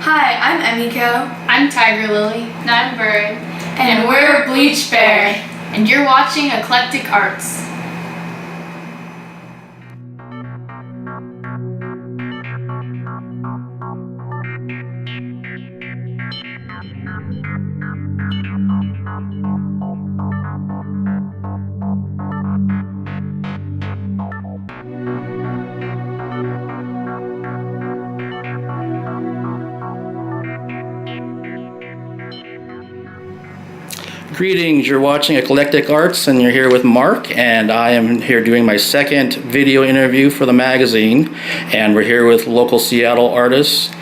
Hi, I'm Emiko. I'm Tiger Lily. And I'm Bird. And we're Bleachbear. And you're watching Eclectic Arts. Greetings, you're watching Eclectic Arts and you're here with Mark, and I am here doing my second video interview for the magazine, and we're here with local Seattle artist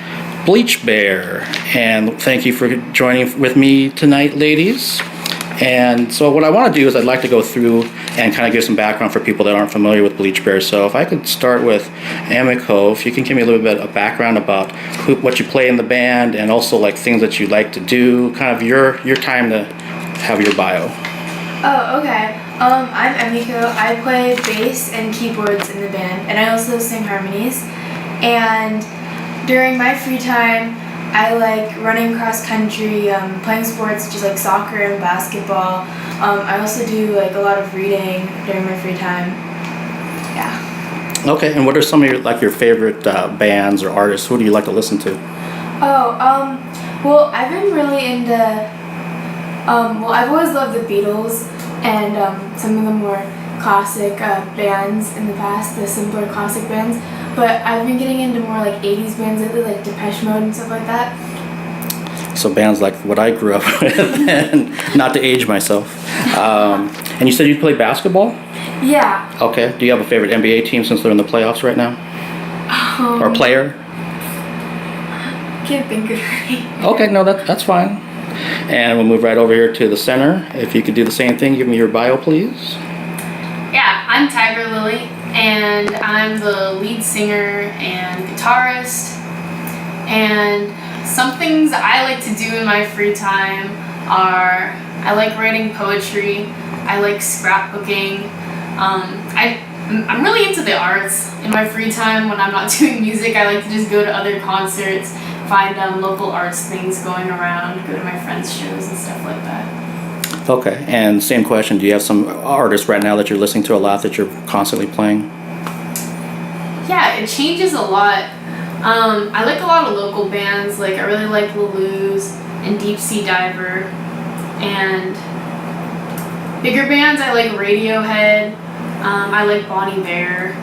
Bleachbear, and thank you for joining with me tonight, ladies. And so what I want to do is I'd like to go through and kind of give some background for people that aren't familiar with Bleachbear. So if I could start with Emiko, if you can give me a little bit of background about what you play in the band and also like things that you like to do, kind of your time to have your bio. Oh, okay. I'm Emiko. I play bass and keyboards in the band, and I also sing harmonies. And during my free time, I like running cross country, playing sports such as like soccer and basketball. I also do like a lot of reading during my free time. Yeah. Okay, and what are some of your favorite bands or artists? Who do you like to listen to? Well, I've been really into. I've always loved the Beatles and some of the more classic bands in the past, the simpler classic bands. But I've been getting into more like 80s bands lately, like Depeche Mode and stuff like that. So bands like what I grew up with, and not to age myself. And you said you play basketball? Yeah. Okay. Do you have a favorite NBA team since they're in the playoffs right now? Or player? Can't think of any. Okay, no, that's fine. And we'll move right over here to the center. If you could do the same thing, give me your bio, please. Yeah, I'm Tiger Lily, and I'm the lead singer and guitarist. And some things I like to do in my free time are I like writing poetry, I like scrapbooking. I'm really into the arts. In my free time when I'm not doing music, I like to just go to other concerts, find local arts things going around, go to my friends' shows and stuff like that. Okay, and same question, do you have some artists right now that you're listening to a lot that you're constantly playing? Yeah, it changes a lot. I like a lot of local bands, like I really like Lulu's and Deep Sea Diver, and bigger bands I like Radiohead, I like Bonnie Bear.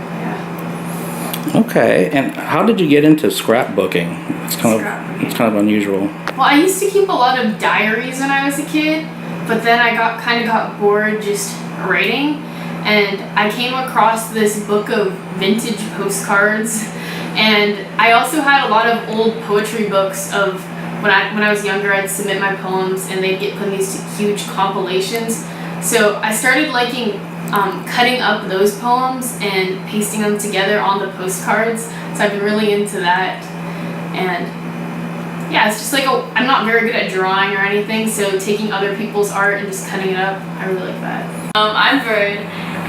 Okay, and how did you get into scrapbooking? It's kind of unusual. Well, I used to keep a lot of diaries when I was a kid, but then I got bored just writing, and I came across this book of vintage postcards, and I also had a lot of old poetry books of when I was younger. I'd submit my poems, and they'd get put in these huge compilations. So I started liking cutting up those poems and pasting them together on the postcards. So I've been really into that. And yeah, it's just like I'm not very good at drawing or anything, so taking other people's art and just cutting it up, I really like that. I'm Bird,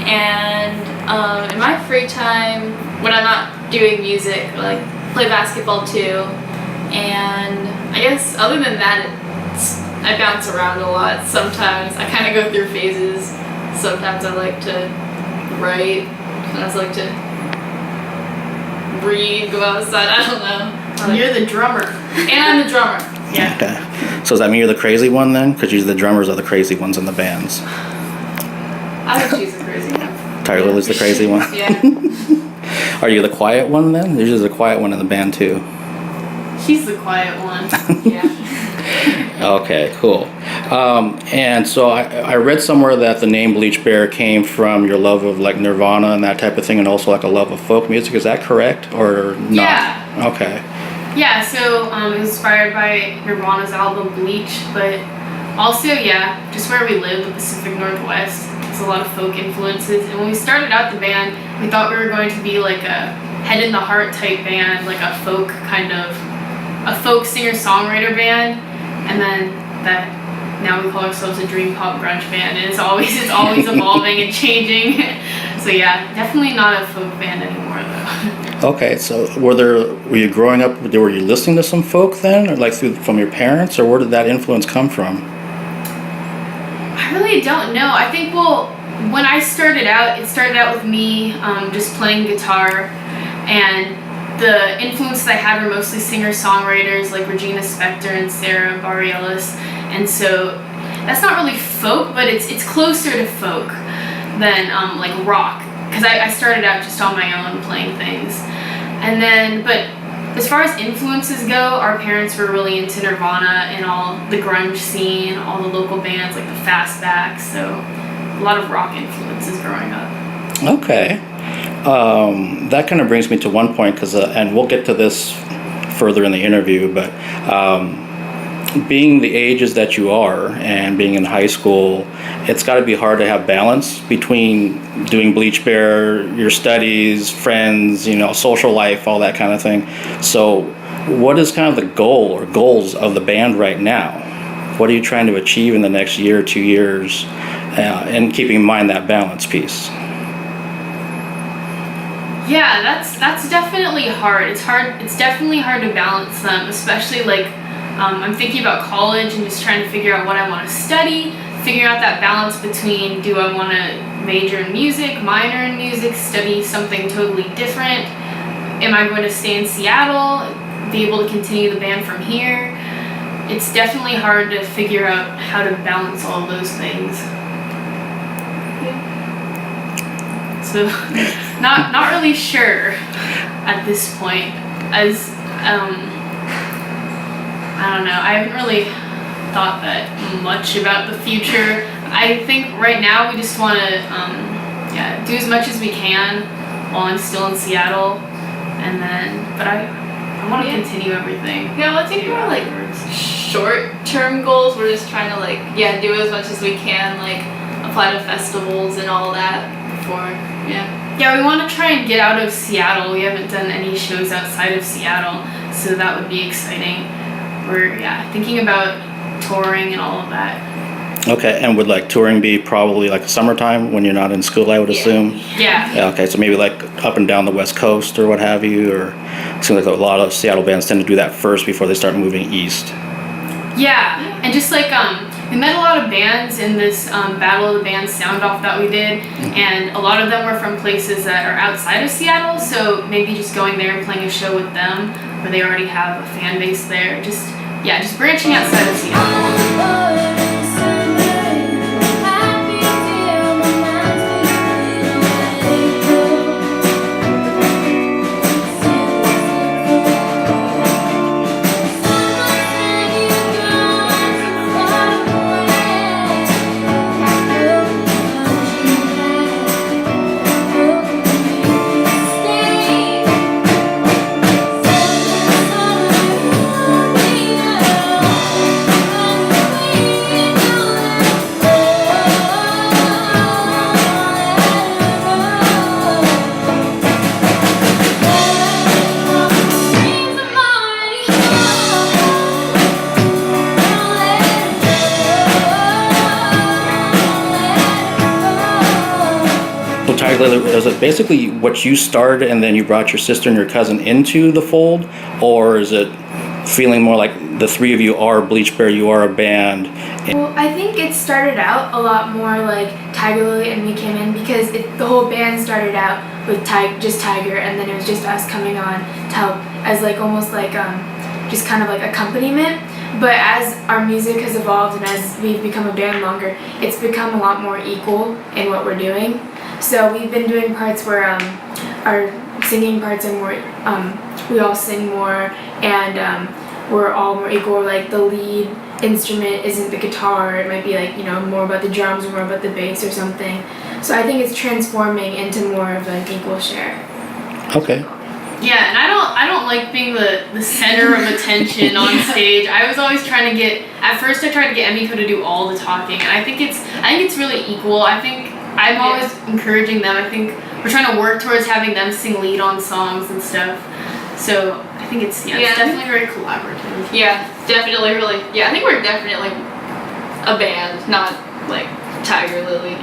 and in my free time, when I'm not doing music, I like play basketball too. And I guess other than that, I bounce around a lot. Sometimes I kind of go through phases. Sometimes I like to write. Sometimes I like to read, go outside. I don't know. You're the drummer. And I'm the drummer. Yeah. Okay. So does that mean you're the crazy one then? Because usually the drummers are the crazy ones in the bands. I would choose the crazy one. Tiger Lily's the crazy one. Yeah. Are you the quiet one then? There's usually a quiet one in the band too. She's the quiet one. Yeah. Okay, cool. And so I read somewhere that the name Bleachbear came from your love of like Nirvana and that type of thing, and also like a love of folk music. Is that correct or not? Yeah. Okay. Yeah, so it was inspired by Nirvana's album Bleach, but also, yeah, just where we live, the Pacific Northwest, there's a lot of folk influences. And when we started out the band, we thought we were going to be like a head in the heart type band, like a folk singer-songwriter band, and then that now we call ourselves a dream pop grunge band, and it's always evolving and changing. So So yeah, definitely not a folk band anymore though. Okay, so were you growing up, were you listening to some folk then, or like from your parents, or where did that influence come from? I really don't know. I think, well, when I started out, it started out with me just playing guitar, and the influences I had were mostly singer-songwriters like Regina Spektor and Sarah Bareilles, and so that's not really folk, but it's closer to folk than like rock, because I started out just on my own playing things. And then, but as far as influences go, our parents were really into Nirvana and all the grunge scene, all the local bands like the Fastbacks, so a lot of rock influences growing up. Okay. That kind of brings me to one point, because, and we'll get to this further in the interview, but being the ages that you are and being in high school, it's got to be hard to have balance between doing Bleachbear, your studies, friends, social life, all that kind of thing. So what is kind of the goal or goals of the band right now? What are you trying to achieve in the next year, 2 years, and keeping in mind that balance piece? Yeah, that's definitely hard. It's definitely hard to balance them, especially like I'm thinking about college and just trying to figure out what I want to study, figuring out that balance between, do I want to major in music, minor in music, study something totally different? Am I going to stay in Seattle, be able to continue the band from here? It's definitely hard to figure out how to balance all of those things. So, not really sure at this point, as I don't know, I haven't really thought that much about the future. I think right now we just want to do as much as we can while I'm still in Seattle, and then, but I want to continue everything. Yeah, well, I think more like short-term goals. We're just trying to do as much as we can, like apply to festivals and all that before, Yeah, we want to try and get out of Seattle. We haven't done any shows outside of Seattle, so that would be exciting. We're thinking about touring and all of that. Okay, and would touring be probably summertime when you're not in school, I would assume? Yeah. Okay, so maybe up and down the West Coast or what have you, or it seems like a lot of Seattle bands tend to do that first before they start moving east. Yeah, and just we met a lot of bands in this Battle of the Bands sound-off that we did, and a lot of them were from places that are outside of Seattle, so maybe just going there and playing a show with them where they already have a fan base there. Just branching outside of Seattle. Is it basically what you started and then you brought your sister and your cousin into the fold, or is it feeling more like the three of you are Bleachbear, you are a band? Well, I think it started out a lot more like Tiger Lily and me came in because the whole band started out with just Tiger, and then it was just us coming on to help as almost just kind of accompaniment. But as our music has evolved and as we've become a band longer, it's become a lot more equal in what we're doing. So we've been doing parts where our singing parts are more, we all sing more, and we're all more equal. Like the lead instrument isn't the guitar, it might be more about the drums or more about the bass or something. So I think it's transforming into more of an equal share. Okay. Yeah, and I don't like being the center of attention on stage. I was always trying to at first I tried to get Emiko to do all the talking, and I think it's really equal. I think I'm always encouraging them. I think we're trying to work towards having them sing lead on songs and stuff. So I think it's definitely very collaborative. Yeah, definitely really. Yeah, I think we're definitely a band, not like Tiger Lily.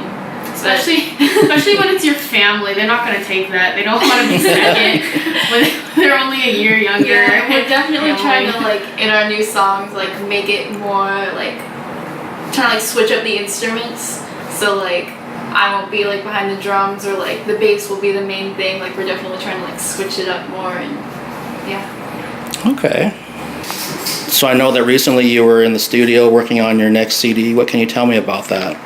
Especially when it's your family. They're not going to take that. They don't want to be second when they're only a year younger. Yeah, we're definitely trying to, like, in our new songs, like, make it more, like, trying to, like, switch up the instruments. So, like, I won't be, like, behind the drums, or, like, the bass will be the main thing. Like, we're definitely trying to, like, switch it up more, and yeah. Okay. So I know that recently you were in the studio working on your next CD. What can you tell me about that?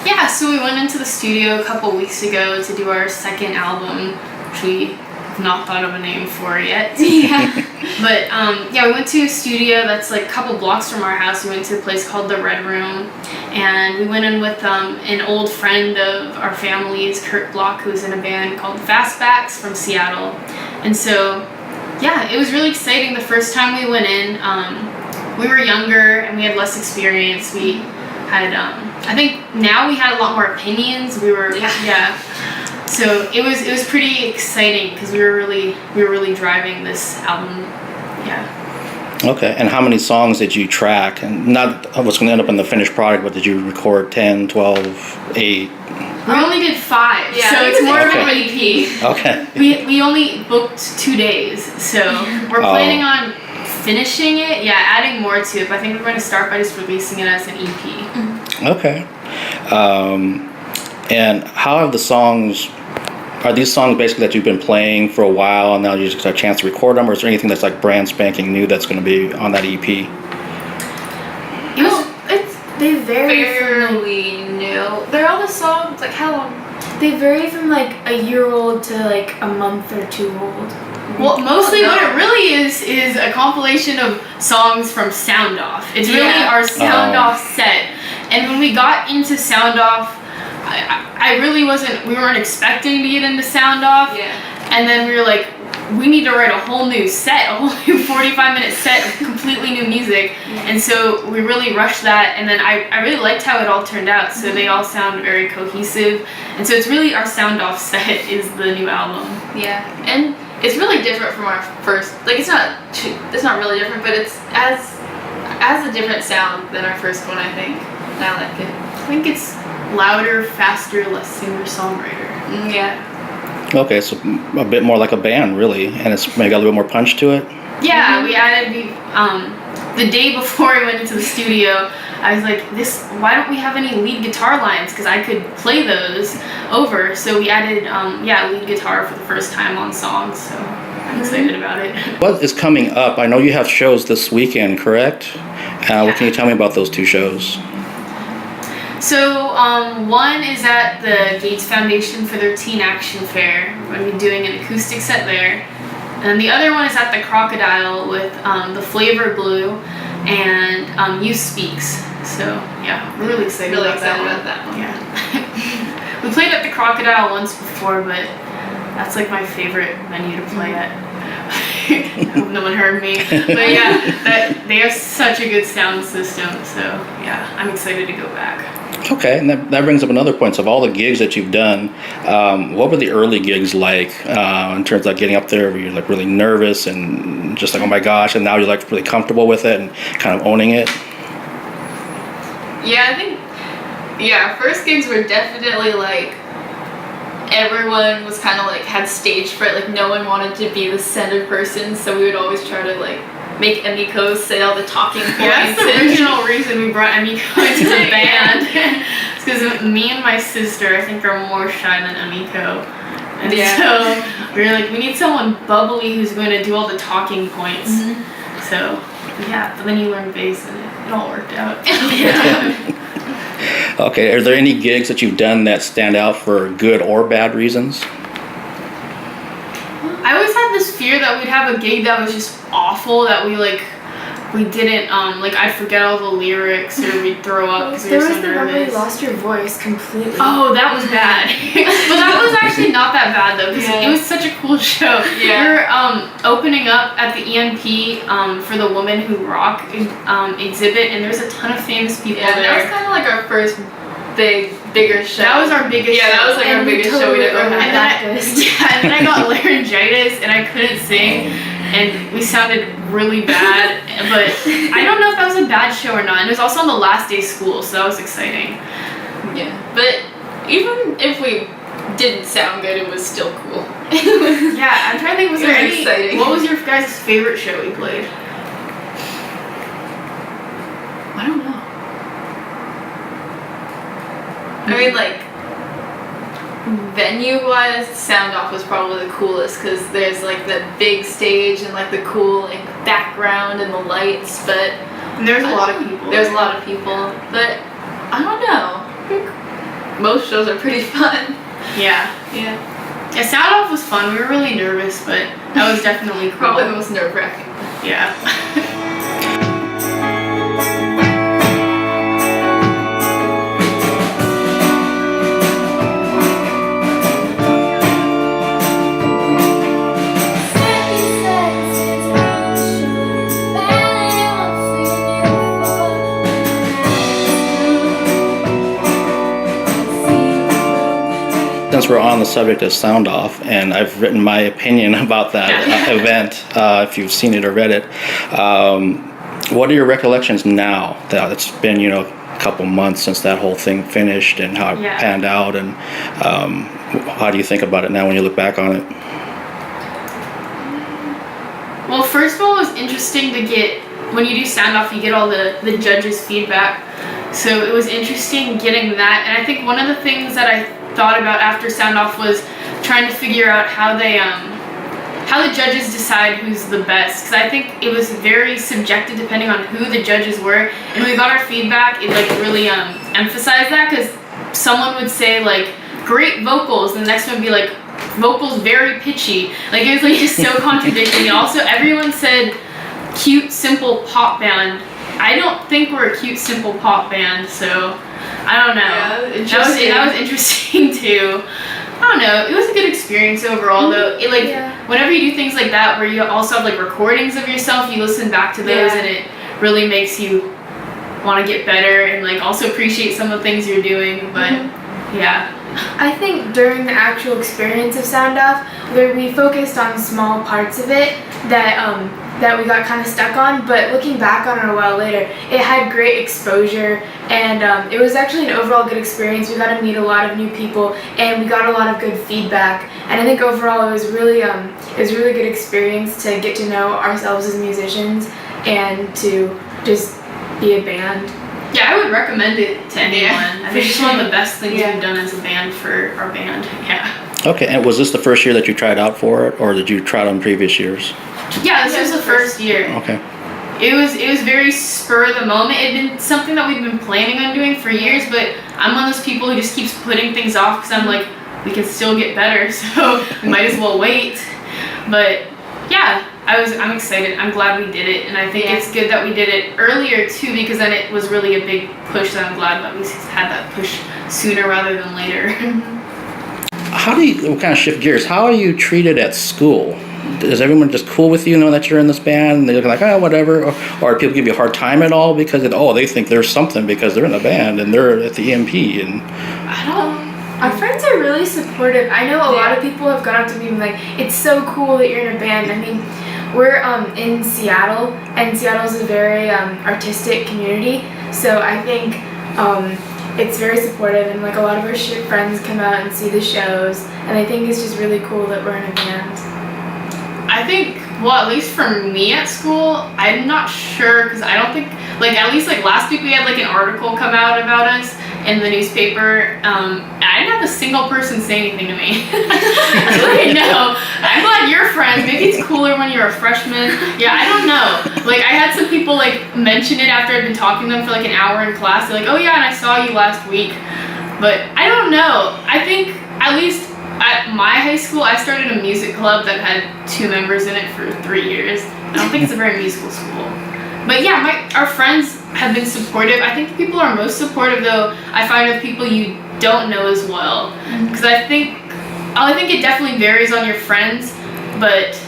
Yeah, so we went into the studio a couple weeks ago to do our second album, which we have not thought of a name for yet. Yeah. But yeah, we went to a studio that's like a couple blocks from our house. We went to a place called the Red Room, and we went in with an old friend of our family's, Kurt Block, who's in a band called Fastbacks from Seattle. And so, yeah, it was really exciting. The first time we went in, we were younger and we had less experience. We had, I think now we had a lot more opinions. We were, yeah. So it was pretty exciting because we were really driving this album. Yeah. Okay, and how many songs did you track? And not what's going to end up in the finished product, but did you record 10, 12, 8? We only did 5, yeah, so it's more of an okay. EP. Okay. We only booked 2 days, so we're planning on finishing it. Yeah, adding more to it. But I think we're going to start by just releasing it as an EP. Okay. And how have the songs? Are these songs basically that you've been playing for a while and now you just got a chance to record them, or is there anything that's like brand spanking new that's going to be on that EP? They vary Fairly new. They're all the songs, like, how long? They vary from like a year old to like a month or 2 old. Well, mostly what it really is a compilation of songs from Sound Off. It's really our Sound Off set. And when we got into Sound Off, I really we weren't expecting to get into Sound Off. Yeah. And then we were like, we need to write a whole new set, a whole new 45-minute set of completely new music. And so we really rushed that, and then I really liked how it all turned out. So they all sound very cohesive. And so it's really our Sound Off set is the new album. Yeah. And it's really different from our first, like, it's not really different, but it's as a different sound than our first one, I think. And I like it. I think it's louder, faster, less singer-songwriter. Yeah. Okay, so a bit more like a band, really, and it's maybe got a little more punch to it. Yeah, we added the day before I went into the studio. I was like, why don't we have any lead guitar lines? Because I could play those over. So we added, lead guitar for the first time on songs. So I'm excited about it. What is coming up? I know you have shows this weekend, correct? What can you tell me about those 2 shows? So one is at the Gates Foundation for their Teen Action Fair. We're going to be doing an acoustic set there. And the other one is at the Crocodile with the Flavor Blue and Youth Speaks. So yeah, we're really excited about that one. Yeah. We played at the Crocodile once before, but that's like my favorite venue to play at. I hope no one heard me. But yeah, they have such a good sound system. So yeah, I'm excited to go back. Okay, and that brings up another point. So of all the gigs that you've done, what were the early gigs like in terms of getting up there? Were you like really nervous and just like, oh my gosh, and now you're like really comfortable with it and kind of owning it? Yeah, I think, our first gigs were definitely like, everyone was kind of like, had stage fright, like no one wanted to be the center person, so we would always try to like, make Emiko say all the talking points. Yeah, that's the original reason we brought Emiko into the band. It's because me and my sister, I think, are more shy than Emiko. And so we were like, we need someone bubbly who's going to do all the talking points. Mm-hmm. So, yeah, but then you learn bass and it all worked out. Okay, are there any gigs that you've done that stand out for good or bad reasons? I always had this fear that we'd have a gig that was just awful, that we didn't, I'd forget all the lyrics or we'd throw up because we were so nervous. There was the one where you lost your voice completely. Oh, that was bad. But that was actually not that bad though, because it was such a cool show. Yeah. We were opening up at the EMP for the Women Who Rock exhibit, and there's a ton of famous people there. That was kind of like our first bigger show. That was our biggest show. Yeah, that was like our biggest show we ever had. And then I got laryngitis and I couldn't sing, and we sounded really bad. But I don't know if that was a bad show or not. And it was also on the last day of school, so that was exciting. Yeah, but even if we didn't sound good, it was still cool. Yeah, I'm trying to think. Was It there was any? exciting. What was your guys' favorite show we played? I don't know. I mean, like, venue-wise, Sound Off was probably the coolest because there's like the big stage and like the cool like background and the lights, but And there's a lot of people. there's a lot of people, but I don't know. I think most shows are pretty fun. Yeah. Yeah. Yeah, Sound Off was fun. We were really nervous, but that was definitely cool. Probably the most nerve-wracking. Yeah. Since we're on the subject of Sound Off, and I've written my opinion about that event, if you've seen it or read it, what are your recollections now that it's been, you know, a couple months since that whole thing finished and how it Yeah. panned out, and how do you think about it now when you look back on it? Well, first of all, it was interesting to get, when you do Sound Off, you get all the judges' feedback. So it was interesting getting that. And I think one of the things that I thought about after Sound Off was trying to figure out how the judges decide who's the best. Because I think it was very subjective depending on who the judges were. And when we got our feedback, it like really emphasized that, because someone would say like, great vocals, and the next one would be like, vocals very pitchy. Like it was like just so contradicting. And also everyone said cute, simple pop band. I don't think we're a cute, simple pop band, so I don't know. Yeah, that was interesting too. I don't know. It was a good experience overall, though. It like whenever you do things like that, where you also have like recordings of yourself, you listen back to those, and it really makes you want to get better and like also appreciate some of the things you're doing. But yeah. I think during the actual experience of Sound Off, where we focused on small parts of it that we got kind of stuck on, but looking back on it a while later, it had great exposure, and it was actually an overall good experience. We got to meet a lot of new people, and we got a lot of good feedback. And I think overall it was really good experience to get to know ourselves as musicians and to just be a band. Yeah, I would recommend it to anyone. I think it's one of the best things Yeah. we've done as a band for our band. Yeah. Okay, and was this the first year that you tried out for it, or did you try it on previous years? Yeah, this was the first year. Okay. It was very spur of the moment. It had been something that we've been planning on doing for years, but I'm one of those people who just keeps putting things off because I'm like, we can still get better, so we might as well wait. But yeah, I'm excited. I'm glad we did it, and I think it's good that we did it earlier too, because then it was really a big push. That I'm glad that we had that push sooner rather than later. How do you, we'll kind of shift gears, how are you treated at school? Is everyone just cool with you, knowing that you're in this band, and they're like, oh, whatever? Or do people give you a hard time at all because they think there's something because they're in a band and they're at the EMP? And Our friends are really supportive. I know a lot of people have gone up to me and been like, it's so cool that you're in a band. I mean, we're in Seattle, and Seattle's a very artistic community, so I think it's very supportive, and like a lot of our friends come out and see the shows, and I think it's just really cool that we're in a band. I think, well, at least for me at school, I'm not sure, because I don't think, like, at least like last week we had like an article come out about us in the newspaper. I didn't have a single person say anything to me. No, I'm glad you're friends. Maybe it's cooler when you're a freshman. Yeah, I don't know. Like, I had some people like mention it after I'd been talking to them for like an hour in class. They're like, oh yeah, and I saw you last week. But I don't know. I think at least at my high school, I started a music club that had 2 members in it for 3 years. I don't think it's a very musical school. But yeah, our friends have been supportive. I think the people who are most supportive, though, I find are people you don't know as well. Because I think it definitely varies on your friends. But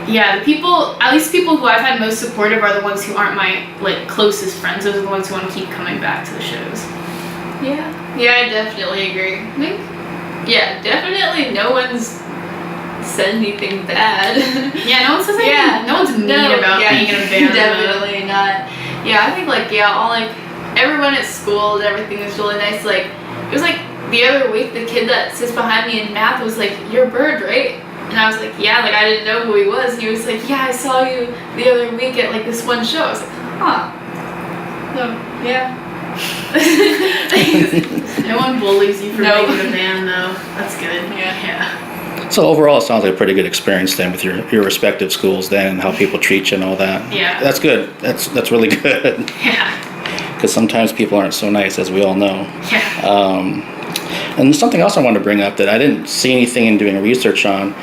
yeah, the people, at least people who I've had most supportive are the ones who aren't my like closest friends. Those are the ones who want to keep coming back to the shows. Yeah, I definitely agree. I think, yeah, definitely no one's said anything bad. Yeah, no one says anything. No one's mean about being in a band. Definitely not. Yeah, I think like all like everyone at school and everything was really nice. Like it was like the other week, the kid that sits behind me in math was like, "You're Bird, right?" And I was like, "Yeah." Like, I didn't know who he was. He was like, "Yeah, I saw you the other week at like this one show." I was like, "Huh." So yeah. No one bullies you for No. making a band, though. That's good. Yeah. So overall, it sounds like a pretty good experience then with your respective schools then, and how people treat you and all that. Yeah. That's good. That's really good. Yeah. Because sometimes people aren't so nice, as we all know. Yeah. And something else I wanted to bring up that I didn't see anything in doing research on.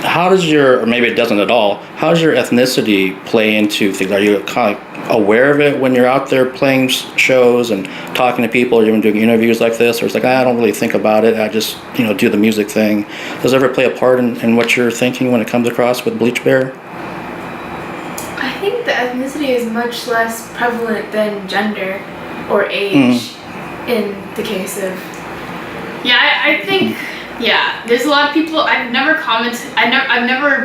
How does or maybe it doesn't at all, how does your ethnicity play into things? Are you kind of aware of it when you're out there playing shows and talking to people, or even doing interviews like this? Or it's like, I don't really think about it, I just, do the music thing. Does it ever play a part in what you're thinking when it comes across with Bleachbear? I think the ethnicity is much less prevalent than gender or age in the case of. Yeah, I think. Yeah, there's a lot of people. I've never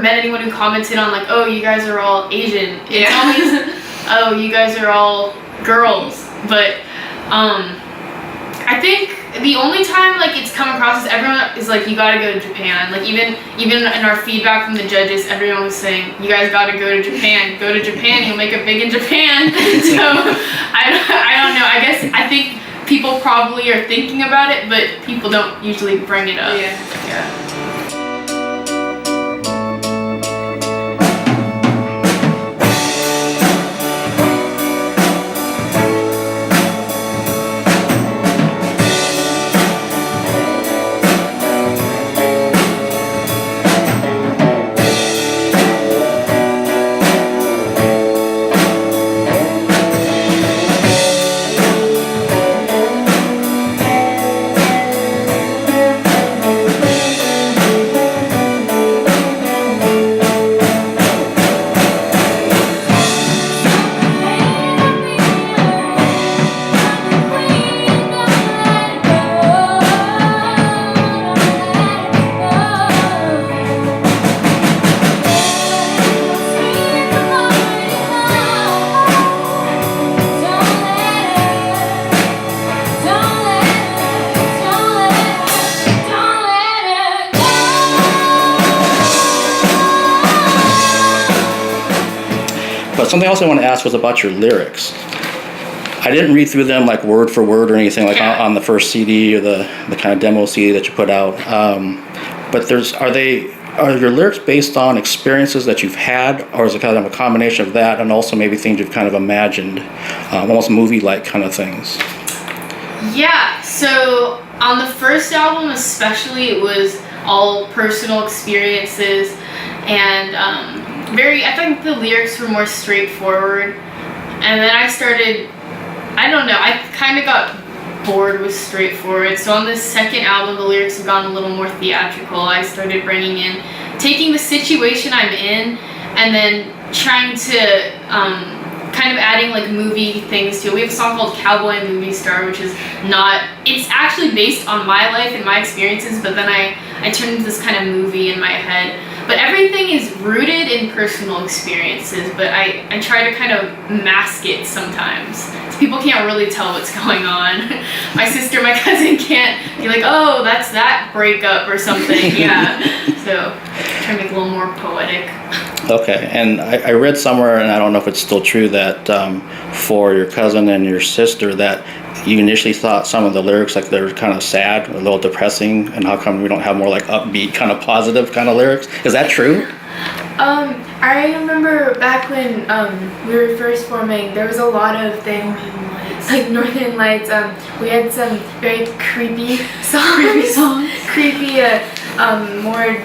met anyone who commented on like, oh, you guys are all Asian. It's always, oh, you guys are all girls. But I think the only time like it's come across is everyone is like, you gotta go to Japan. Like even in our feedback from the judges, everyone was saying, you guys gotta go to Japan. Go to Japan, you'll make it big in Japan. So I don't know. I think people probably are thinking about it, but people don't usually bring it up. Yeah. But something else I want to ask was about your lyrics. I didn't read through them like word for word or anything like on the first CD or the kind of demo CD that you put out. But are your lyrics based on experiences that you've had, or is it kind of a combination of that and also maybe things you've kind of imagined, almost movie-like kind of things? Yeah, so on the first album especially, it was all personal experiences, and I think the lyrics were more straightforward. And then I kind of got bored with straightforward. So on this second album, the lyrics have gotten a little more theatrical. I started taking the situation I'm in, and then trying to kind of adding like movie things to it. We have a song called Cowboy and Movie Star, which is it's actually based on my life and my experiences, but then I turned into this kind of movie in my head. But everything is rooted in personal experiences, but I try to kind of mask it sometimes. So people can't really tell what's going on. My sister, my cousin can't be like, oh, that's that breakup or something. Yeah. So try to make it a little more poetic. Okay, and I read somewhere, and I don't know if it's still true, that for your cousin and your sister, that you initially thought some of the lyrics like they were kind of sad, a little depressing, and how come we don't have more like upbeat, kind of positive kind of lyrics? Is that true? I remember back when we were first forming, there was a lot of things like Northern Lights. We had some very creepy songs. Creepy, more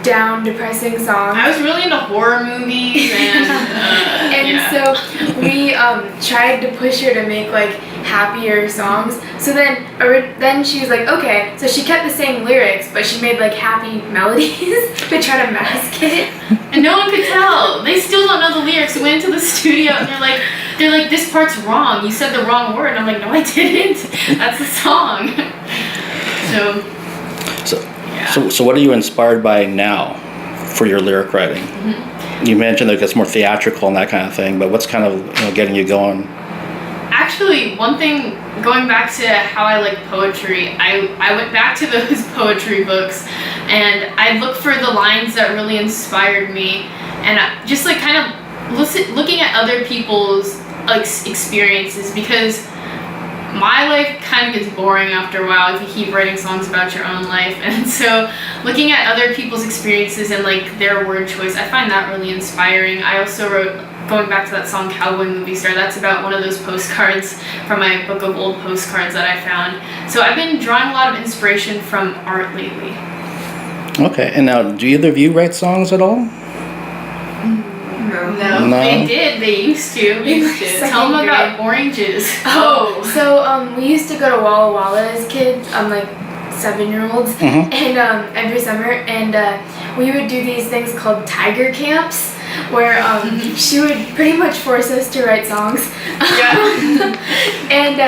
down, depressing songs. I was really into horror movies, and so we tried to push her to make like happier songs. So then she was like, okay, so she kept the same lyrics, but she made like happy melodies to try to mask it. And no one could tell. They still don't know the lyrics. We went into the studio and they're like, this part's wrong. You said the wrong word. And I'm like, no, I didn't. That's the song. So what are you inspired by now for your lyric writing? Mm-hmm. You mentioned that it gets more theatrical and that kind of thing, but what's kind of getting you going? actually, one thing, going back to how I like poetry, I went back to those poetry books and I looked for the lines that really inspired me, and I just like kind of looking at other people's experiences, because my life kind of gets boring after a while if you keep writing songs about your own life. And so looking at other people's experiences and like their word choice, I find that really inspiring. I also wrote, going back to that song Cowboy Movie Star, that's about one of those postcards from my book of old postcards that I found. So I've been drawing a lot of inspiration from art lately. Okay, and now do either of you write songs at all? No, they did. They used to. Tell them about oranges. Oh, so we used to go to Walla Walla as kids, like 7-year-olds, and every summer, and we would do these things called tiger camps, where she would pretty much force us to write songs. Yeah. And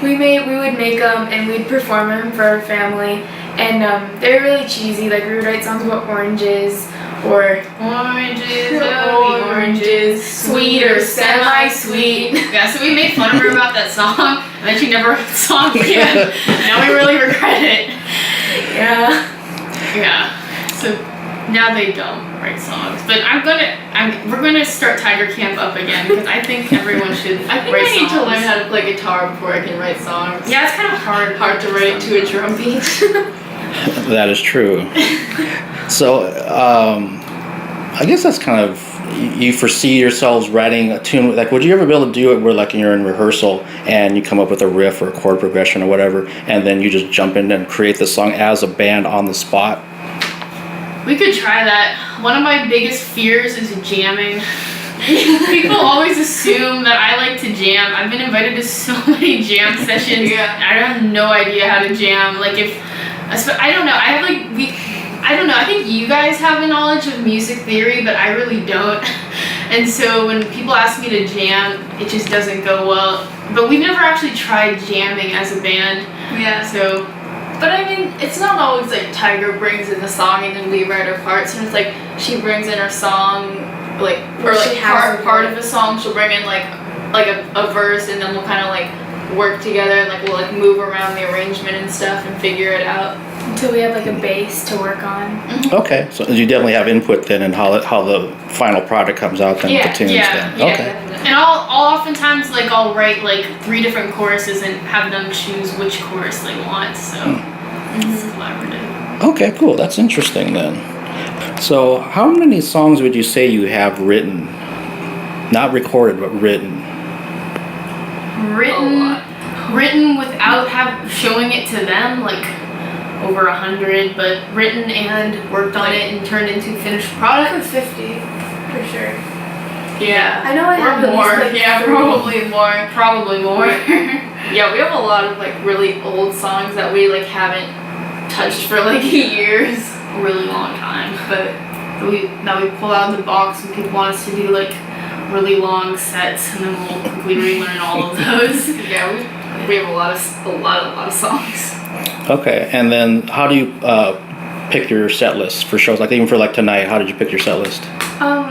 we would make them and we'd perform them for our family, and they were really cheesy. Like we would write songs about oranges. Or oranges, oh, oranges, sweet or semi-sweet. Yeah, so we made fun of her about that song, and then she never wrote the song again. Now we really regret it. Yeah. Yeah. So now they don't write songs, but we're gonna start Tiger Camp up again, because I think everyone should. I think I need to learn how to play guitar before I can write songs. Yeah, it's kind of hard to write to a drum beat. That is true. So, I guess that's kind of, you foresee yourselves writing a tune, like would you ever be able to do it where like you're in rehearsal and you come up with a riff or a chord progression or whatever, and then you just jump in and create the song as a band on the spot? We could try that. One of my biggest fears is jamming. People always assume that I like to jam. I've been invited to so many jam sessions. Yeah. I have no idea how to jam. Like I don't know. I don't know. I think you guys have a knowledge of music theory, but I really don't. And so when people ask me to jam, it just doesn't go well. But we've never actually tried jamming as a band. Yeah. So. But I mean, it's not always like Tiger brings in the song and then we write our parts. And it's like she brings in her song, like or like part of a song. She'll bring in like a verse, and then we'll kind of like work together and like we'll like move around the arrangement and stuff and figure it out until we have like a base to work on. Okay, so you definitely have input then in how the final product comes out then with the tunes then. Yeah. Okay. And I'll oftentimes like I'll write like 3 different choruses and have them choose which chorus they want. So it's collaborative. Okay, cool. That's interesting then. So how many songs would you say you have written? Not recorded, but written. Written without showing it to them, like over 100, but written and worked on it and turned into finished product. 50 for sure. Yeah, I know I have more. At least, like, Yeah, 3. probably more. more. Yeah, we have a lot of like really old songs that we like haven't touched for like years, a really long time, but we pull out of the box when people want us to do like really long sets, and then we'll quickly relearn all of those. Yeah, we have a lot of songs. Okay, and then how do you pick your set list for shows? Like even for like tonight, how did you pick your set list?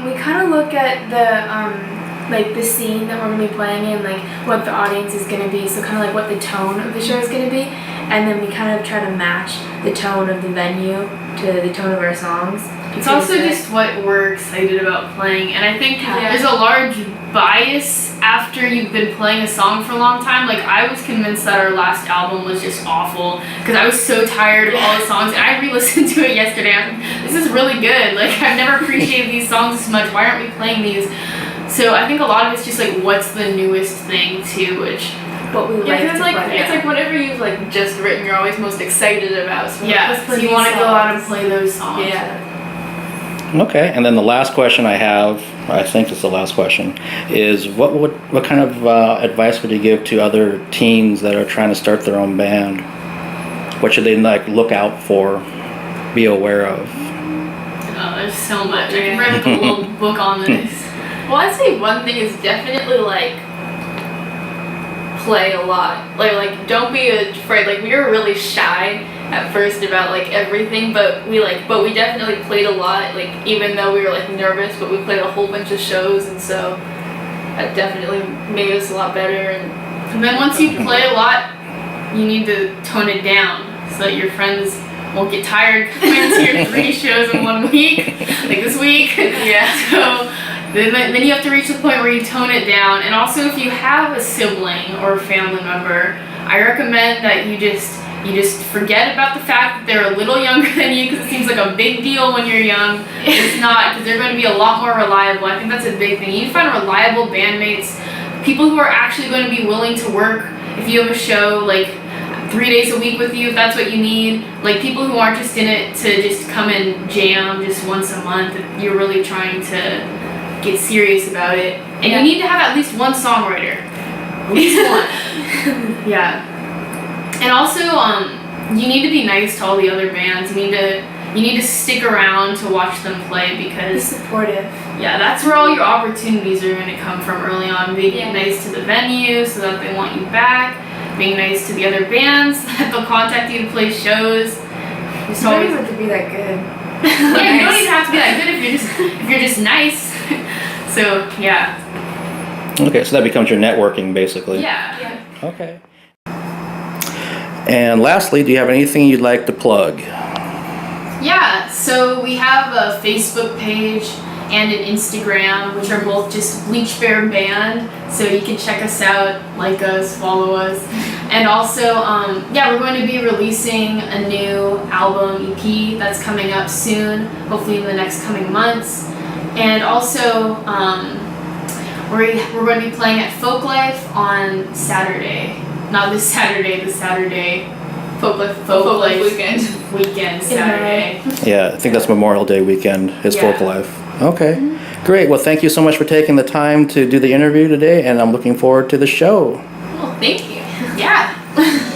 We kind of look at the like the scene that we're gonna be playing in, like what the audience is gonna be, so kind of like what the tone of the show is gonna be, and then we kind of try to match the tone of the venue to the tone of our songs. It's also just what we're excited about playing, and I think there's a large bias after you've been playing a song for a long time. Like I was convinced that our last album was just awful because I was so tired of all the songs, and I re-listened to it yesterday. I was like, this is really good. Like I've never appreciated these songs this much. Why aren't we playing these? So I think a lot of it's just like what's the newest thing too, which what we like to play. It's like whatever you've like just written, you're always most excited about. So so you want to go out and play those songs. Yeah. Okay, and then the last question I have, I think it's the last question, is what kind of advice would you give to other teens that are trying to start their own band? What should they like look out for, be aware of? Oh, there's so much. I can write a little book on this. Well, I'd say one thing is definitely like play a lot. Like don't be afraid. Like we were really shy at first about like everything, but we definitely played a lot, like even though we were like nervous, but we played a whole bunch of shows, and so that definitely made us a lot better. And And then once you play a lot, you need to tone it down so that your friends won't get tired coming to your 3 shows in 1 week, like this week. Yeah. So then you have to reach the point where you tone it down. And also, if you have a sibling or a family member, I recommend that you just forget about the fact that they're a little younger than you, because it seems like a big deal when you're young. It's not, because they're going to be a lot more reliable. I think that's a big thing. You need to find reliable bandmates, people who are actually going to be willing to work if you have a show like 3 days a week with you, if that's what you need. Like people who aren't just in it to just come and jam just once a month. You're really trying to get serious about it. And you need to have at least one songwriter. At least one. Yeah. And also, you need to be nice to all the other bands. You need to stick around to watch them play, Be because supportive. yeah, that's where all your opportunities are going to come from early on. Being nice to the venue so that they want you back. Being nice to the other bands that they'll contact you to play shows. You don't even have to be that good. Yeah, you don't even have to be that good if you're just nice. So yeah. Okay, so that becomes your networking, basically. Yeah. Okay. And lastly, do you have anything you'd like to plug? Yeah, so we have a Facebook page and an Instagram, which are both just Bleachbear Band. So you can check us out, like us, follow us. And also, we're going to be releasing a new album EP that's coming up soon, hopefully in the next coming months. And also, we're going to be playing at Folklife on Saturday. Not this Saturday, the Saturday. Folklife weekend Saturday. Yeah, I think that's Memorial Day weekend is Yeah. Folklife. Okay, great. Well, thank you so much for taking the time to do the interview today, and I'm looking forward to the show. Well, thank you. Yeah.